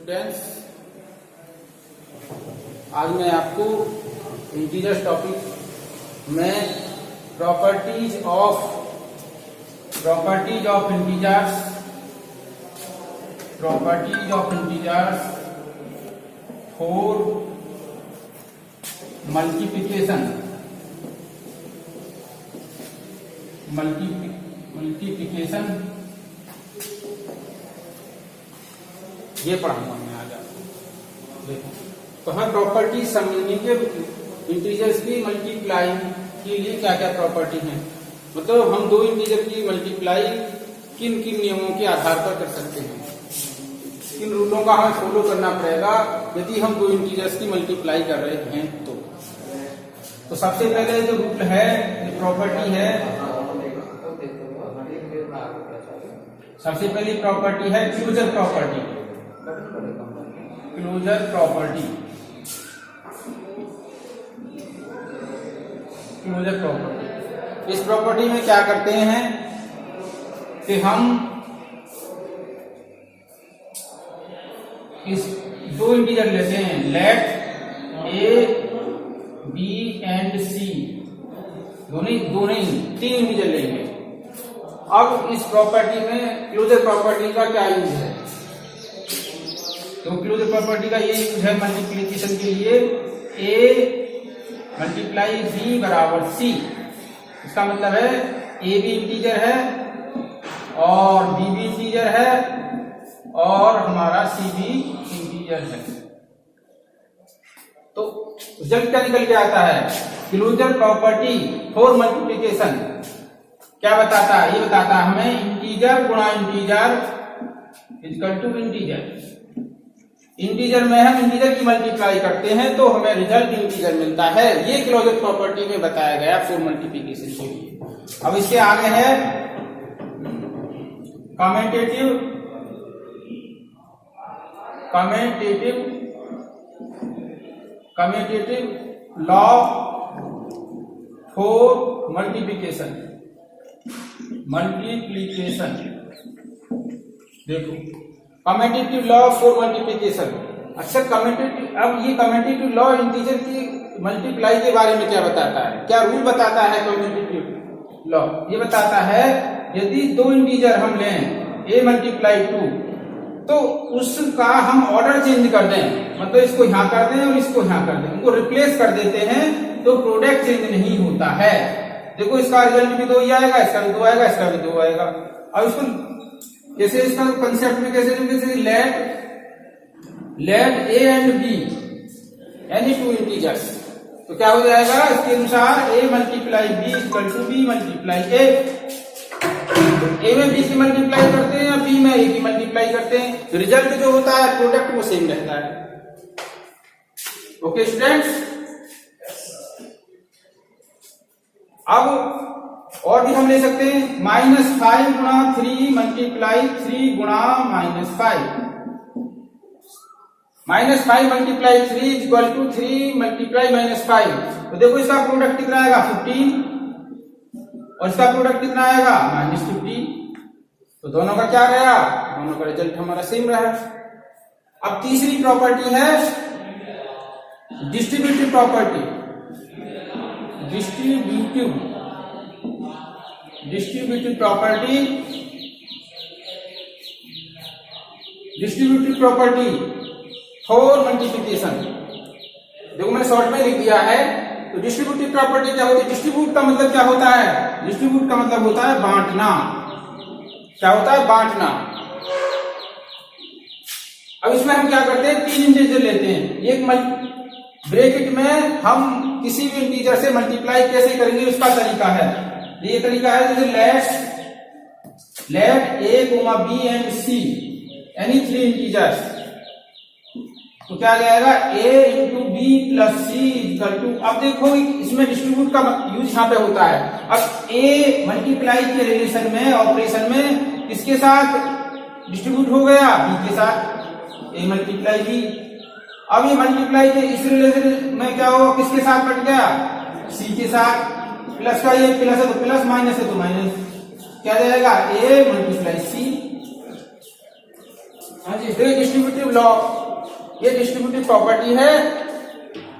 Students, आज मैं आपको इंटीजर्स टॉपिक में properties of integers for multiplication ये पढ़ाऊंगा मैं आज आपको। देखो, तो हमें प्रॉपर्टी समझने के इंटीजर्स की मल्टीप्लाई के लिए क्या क्या प्रॉपर्टी है, मतलब हम दो इंटीजर की मल्टीप्लाई किन किन नियमों के आधार पर कर सकते हैं, किन रूलों का हमें फॉलो करना पड़ेगा यदि हम दो इंटीजर्स की मल्टीप्लाई कर रहे हैं। तो सबसे पहले जो रूल है, जो प्रॉपर्टी है, सबसे पहली प्रॉपर्टी है क्लोजर प्रॉपर्टी। इस प्रॉपर्टी में क्या करते हैं कि हम इस दो इंटीजर लेते हैं, लेट ए बी एंड सी, दोनों ही तीन इंटीजर लेंगे। अब इस प्रॉपर्टी में क्लोजर प्रॉपर्टी का क्या यूज है? तो क्लोजर प्रॉपर्टी का ये यूज है मल्टीप्लिकेशन के लिए, ए मल्टीप्लाई बी बराबर सी। इसका मतलब है ए भी इंटीजर है और बी भी इंटीजर है और हमारा सी भी इंटीजर है। तो रिजल्ट क्या निकल के आता है? क्लोजर प्रॉपर्टी फॉर मल्टीप्लिकेशन क्या बताता है? ये बताता है हमें इंटीजर गुणा integer equal to integer. Integer में हम इंटीजर की मल्टीप्लाई करते हैं तो हमें रिजल्ट इंटीजर मिलता है। ये क्लोजर प्रॉपर्टी में बताया गया फॉर मल्टीप्लिकेशन के लिए। अब इसके आगे है कम्यूटेटिव लॉ फॉर मल्टीप्लिकेशन। देखो, कम्यूटेटिव लॉ फॉर मल्टीप्लिकेशन। अच्छा, अब ये कम्यूटेटिव लॉ इंटीजर की मल्टीप्लाई के बारे में क्या बताता है, क्या रूल बताता है? कम्यूटेटिव लॉ ये बताता है यदि दो इंटीजर हम लें a मल्टीप्लाई 2, तो उसका हम ऑर्डर चेंज कर दें, मतलब इसको यहां कर दें और इसको यहां कर दें, उनको रिप्लेस कर देते हैं तो प्रोडक्ट चेंज नहीं होता है। देखो, इसका रिजल्ट भी 2 ही आएगा, इसका भी 2 आएगा, इसका भी 2 आएगा। अब इसको कैसे, इसका कंसेप्ट में कैसे let A and B any two integers, तो क्या हो जाएगा इसके अनुसार a multiply B equal to B multiply A. A में बी की मल्टीप्लाई करते हैं या बी में ए की मल्टीप्लाई करते हैं, तो रिजल्ट जो होता है प्रोडक्ट वो सेम रहता है। ओके स्टूडेंट्स, अब और भी हम ले सकते हैं -5 गुणा 3 मल्टीप्लाई 3 गुणा -5। -5 मल्टीप्लाई 3 इक्वल टू 3 मल्टीप्लाई -5। तो देखो, इसका प्रोडक्ट कितना आएगा 15 और इसका प्रोडक्ट कितना आएगा -50। तो दोनों का क्या रहा? दोनों का रिजल्ट हमारा सेम रहा। अब तीसरी प्रॉपर्टी है distributive property. Distributive property for multiplication. देखो, मैंने शॉर्ट में लिख दिया है। तो डिस्ट्रीब्यूटिव प्रॉपर्टी क्या होती है? डिस्ट्रीब्यूट का मतलब क्या होता है? डिस्ट्रीब्यूट का मतलब होता है बांटना। क्या होता है? बांटना। अब इसमें हम क्या करते हैं, तीन इंटीजर लेते हैं, एक ब्रैकेट में हम किसी भी इंटीजर से मल्टीप्लाई कैसे करेंगे उसका तरीका है। ये तरीका है जैसे let a comma b and c any 3 integers, तो क्या जाएगा a into b plus c equal to. अब देखो, इसमें डिस्ट्रीब्यूट का यूज यहाँ पे होता है। अब a मल्टीप्लाई के रिलेशन में, ऑपरेशन में किसके साथ डिस्ट्रीब्यूट हो गया? b के साथ, a मल्टीप्लाई b। अब ये मल्टीप्लाई के इस रिलेशन में क्या होगा, किसके साथ बट गया? c के साथ। प्लस का ये प्लस है तो प्लस, माइनस है तो माइनस, क्या जाएगा a multiply c. Distributive law, ये डिस्ट्रीब्यूटिव प्रॉपर्टी है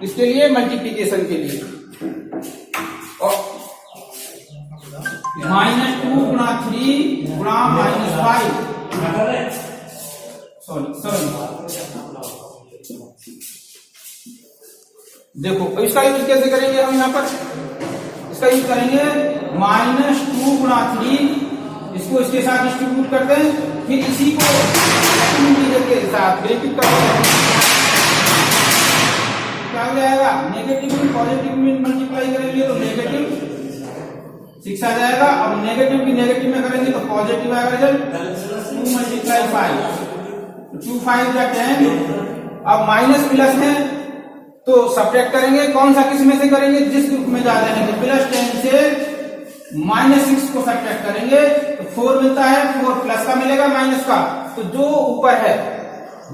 इसके लिए, मल्टीप्लीकेशन के लिए। और -2 गुणा 3 गुणा -5, सॉरी देखो इसका यूज कैसे करेंगे हम, यहाँ पर इसका यूज करेंगे -2 गुणा 3, इसको इसके साथ डिस्ट्रीब्यूट करते हैं, फिर इसी को इंटीजर के साथ ब्रैकेट करते हैं, क्या हो जाएगा, नेगेटिव में पॉजिटिव में मल्टीप्लाई करेंगे तो नेगेटिव 6 आ जाएगा, और नेगेटिव की नेगेटिव में करेंगे तो पॉजिटिव आएगा रिजल्ट। 2 × 5 2 5 या 10। अब माइनस प्लस है तो सब्ट्रैक्ट करेंगे, कौन सा किस में से करेंगे, जिस ग्रुप में जा रहे हैं, तो +10 से -6 को सब्ट्रैक्ट करेंगे तो 4 मिलता है, 4 प्लस का मिलेगा माइनस का, तो जो ऊपर है,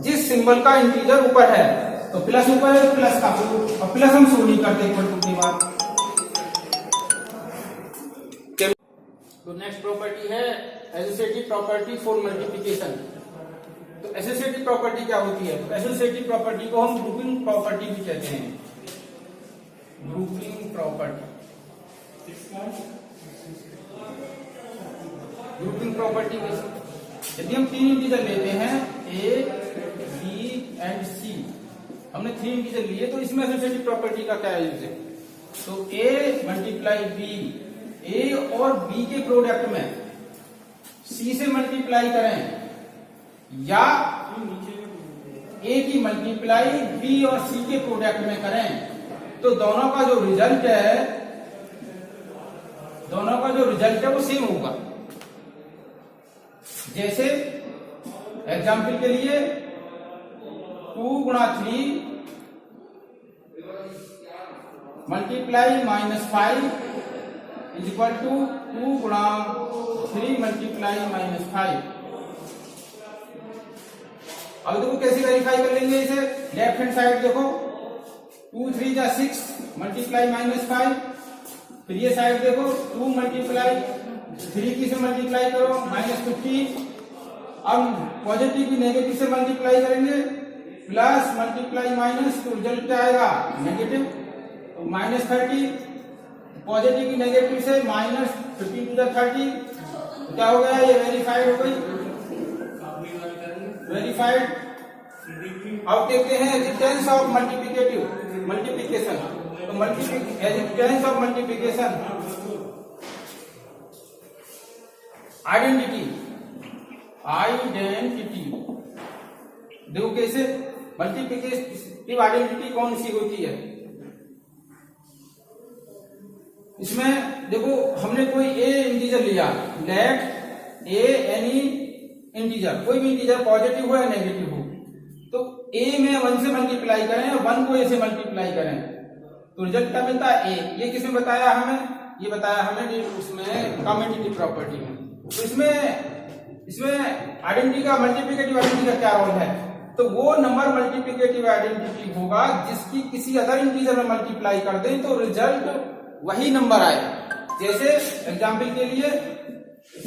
जिस सिंबल का इंटीजर ऊपर है तो प्लस ऊपर है तो प्लस का, और प्लस हम शो नहीं करते इक्वल टू के बाद। तो नेक्स्ट प्रॉपर्टी है एसोसिएटिव प्रॉपर्टी फॉर मल्टीप्लिकेशन। तो एसोसिएटिव प्रॉपर्टी क्या होती है, तो एसोसिएटिव प्रॉपर्टी को हम ग्रुपिंग प्रॉपर्टी भी कहते हैं, ग्रुपिंग प्रॉपर्टी। ग्रुपिंग प्रॉपर्टी यदि हम 3 इंटीजर लेते हैं a, b एंड c, हमने 3 इंटीजर लिए तो इसमें एसोसिएटिव प्रॉपर्टी का क्या यूज है, तो a × b, a और b के प्रोडक्ट में c से मल्टीप्लाई करें या a की मल्टीप्लाई b और c के प्रोडक्ट में करें, तो दोनों का जो रिजल्ट है वो सेम होगा। जैसे एग्जाम्पल के लिए 2 × 3 multiply -5 is equal to 2 × 3 multiply -5। अब देखो कैसे वेरीफाई कर लेंगे इसे, लेफ्ट हैंड साइड देखो 2 3 जा 6 मल्टीप्लाई -5, फिर ये साइड देखो 2 मल्टीप्लाई 3 की से मल्टीप्लाई करो -50, अब पॉजिटिव की नेगेटिव से मल्टीप्लाई करेंगे प्लस मल्टीप्लाई माइनस, तो रिजल्ट क्या आएगा नेगेटिव, तो -30, पॉजिटिव की नेगेटिव से -50 to 30, तो क्या हो गया, ये वेरीफाइड हो गई, वेरीफाइड। अब देखते हैं एग्जिस्टेंस ऑफ मल्टीप्लिकेशन, तो एग्जिस्टेंस ऑफ मल्टीप्लिकेशन आइडेंटिटी देखो कैसे, मल्टीप्लिकेटिव आइडेंटिटी कौन सी होती है, इसमें देखो हमने कोई a इंटीजर लिया, लेट a एनी इंटीजर, कोई भी इंटीजर पॉजिटिव हो या नेगेटिव हो, तो a में 1 से मल्टीप्लाई करें, 1 को a से मल्टीप्लाई करें तो रिजल्ट क्या मिलता है a। ये किसने बताया हमें, ये बताया हमें उसमें कम्यूटेटिव प्रॉपर्टी में। तो इसमें आइडेंटिटी का, मल्टीप्लिकेटिव आइडेंटिटी का क्या रोल है, तो वो नंबर मल्टीप्लिकेटिव आइडेंटिटी होगा जिसकी किसी अदर इंटीजर में मल्टीप्लाई कर दें तो रिजल्ट वही नंबर आए। जैसे एग्जाम्पल के लिए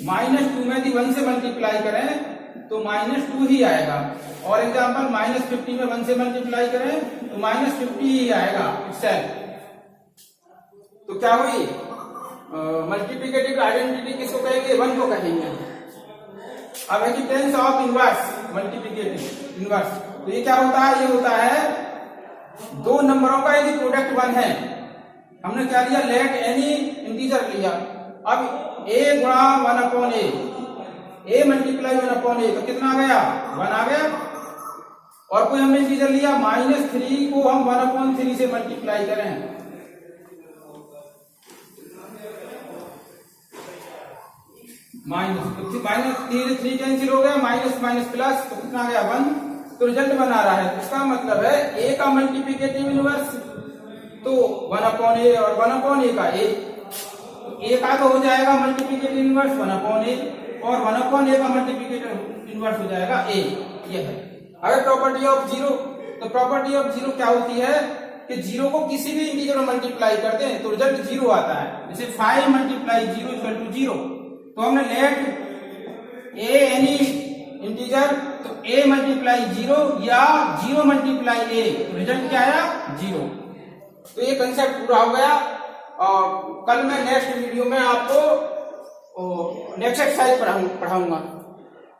-2 में यदि 1 से मल्टीप्लाई करें तो -2 ही आएगा, और एग्जाम्पल -50 में 1 से मल्टीप्लाई करें तो -50 ही आएगा इटसेल्फ। तो क्या हुई, मल्टीप्लिकेटिव आइडेंटिटी किसको कहेंगे, 1 को कहेंगे। अब existence of inverse multiplicative inverse, तो ये क्या होता है, ये होता है दो नंबरों का यदि प्रोडक्ट 1 है, हमने क्या लिया, लेट एनी इंटीजर लिया, अब a गुणा 1/a, a मल्टीप्लाई 1/a, तो कितना आ गया, 1 आ गया। और कोई हमने इंटीजर लिया -3 को हम 1/3 से मल्टीप्लाई करें, -3 कैंसिल हो गया, माइनस प्लस, तो कितना आ गया 1, तो रिजल्ट बना रहा है। इसका मतलब है a का मल्टीप्लिकेटिव इनवर्स तो 1/a और 1/a का a, तो a का तो हो जाएगा मल्टीप्लिकेटिव इनवर्स 1/a, और 1/a का मल्टीप्लिकेटिव इनवर्स हो जाएगा a। ये है अगर प्रॉपर्टी ऑफ जीरो, तो प्रॉपर्टी ऑफ जीरो क्या होती है कि जीरो को किसी भी इंटीजर में मल्टीप्लाई करते हैं तो रिजल्ट 0 आता है। जैसे 5 × 0 = 0, तो हमने लेट a एनी इंटीजर तो a मल्टीप्लाई 0 या 0 मल्टीप्लाई a, रिजल्ट क्या आया 0। तो ये कंसेप्ट पूरा हो गया। और कल मैं नेक्स्ट वीडियो में आपको नेक्स्ट एक्सरसाइज पढ़ाऊंगा।